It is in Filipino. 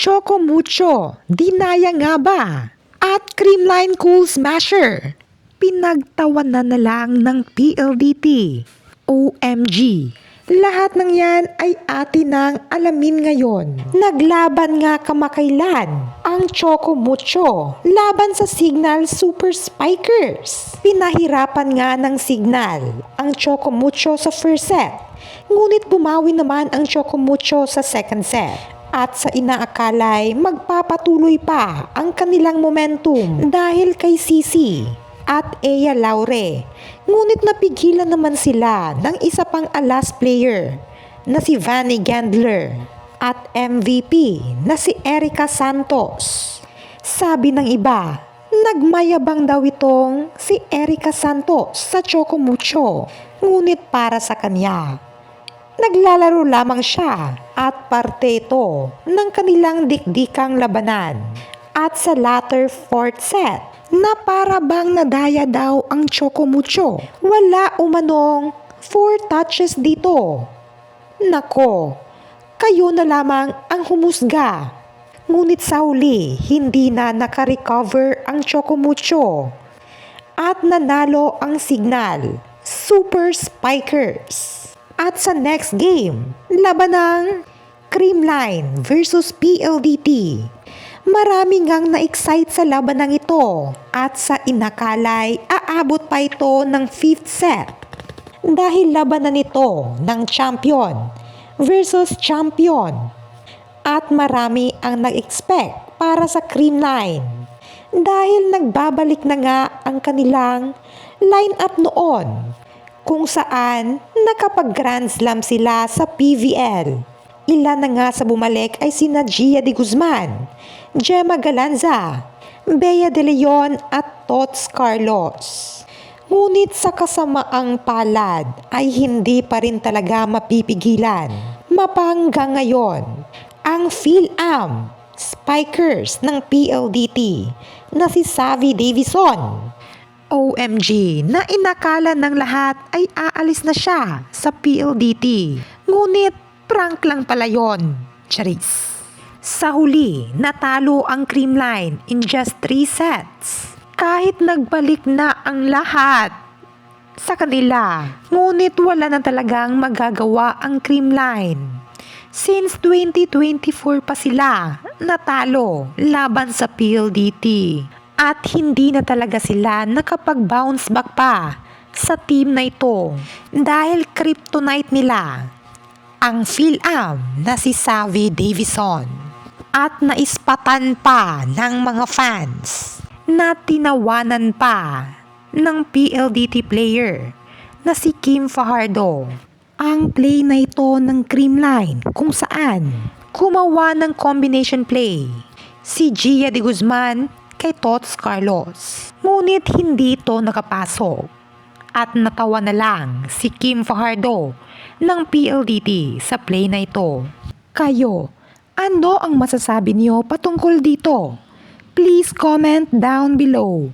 Choco Mucho, dinaya nga ba? At Creamline Cool Smasher, pinagtawanan na lang ng PLDT. OMG, lahat ng yan ay atin nang alamin ngayon. Naglaban nga kamakailan ang Choco Mucho laban sa Signal Super Spikers. Pinahirapan nga ng Signal ang Choco Mucho sa first set, ngunit bumawi naman ang Choco Mucho sa second set. At sa inaakalay magpapatuloy pa ang kanilang momentum dahil kay Sisi at Ea Laure. Ngunit napigilan naman sila ng isa pang alas player na si Vanny Gandler at MVP na si Erica Santos. Sabi ng iba, nagmayabang daw itong si Erica Santos sa Choco Mucho. Ngunit para sa kanya, naglalaro lamang siya at parte ito ng kanilang dikdikang labanan. At sa latter fourth set, na para bang nadaya daw ang Choco Mucho. Wala umanong 4 touches dito. Nako, kayo na lamang ang humusga. Ngunit sa huli, hindi na nakarecover ang Choco Mucho. At nanalo ang Signal Super Spikers. At sa next game, laban ng Creamline versus PLDT. Marami ngang na-excite sa labanang ito at sa inakalay aabot pa ito ng 5th set. Dahil labanan ito ng champion versus champion. At marami ang nag-expect para sa Creamline. Dahil nagbabalik na nga ang kanilang lineup noon, kung saan nakapag-Grand Slam sila sa PVL. Ilan na nga sa bumalik ay sina Gia de Guzman, Gemma Galanza, Bea De Leon at Tots Carlos. Ngunit sa kasamaang palad ay hindi pa rin talaga mapipigilan. Mapanggang ngayon, ang PhilAm Spikers ng PLDT na si Savvy Davison. OMG, na inakala ng lahat ay aalis na siya sa PLDT. Ngunit prank lang pala yon. Charis. Sa huli, natalo ang Creamline in just 3 sets. Kahit nagbalik na ang lahat sa kanila, ngunit wala na talagang magagawa ang Creamline. Since 2024 pa sila natalo laban sa PLDT. At hindi na talaga sila nakapag-bounce back pa sa team na ito dahil kryptonite nila ang PhilAm na si Savvy Davison. At naispatan pa ng mga fans na tinawanan pa ng PLDT player na si Kim Fajardo. Ang play na ito ng Creamline kung saan kumawa ng combination play si Gia de Guzman kay Tots Carlos. Ngunit hindi ito nakapasok at natawa na lang si Kim Fajardo ng PLDT sa play na ito. Kayo, ano ang masasabi niyo patungkol dito? Please comment down below.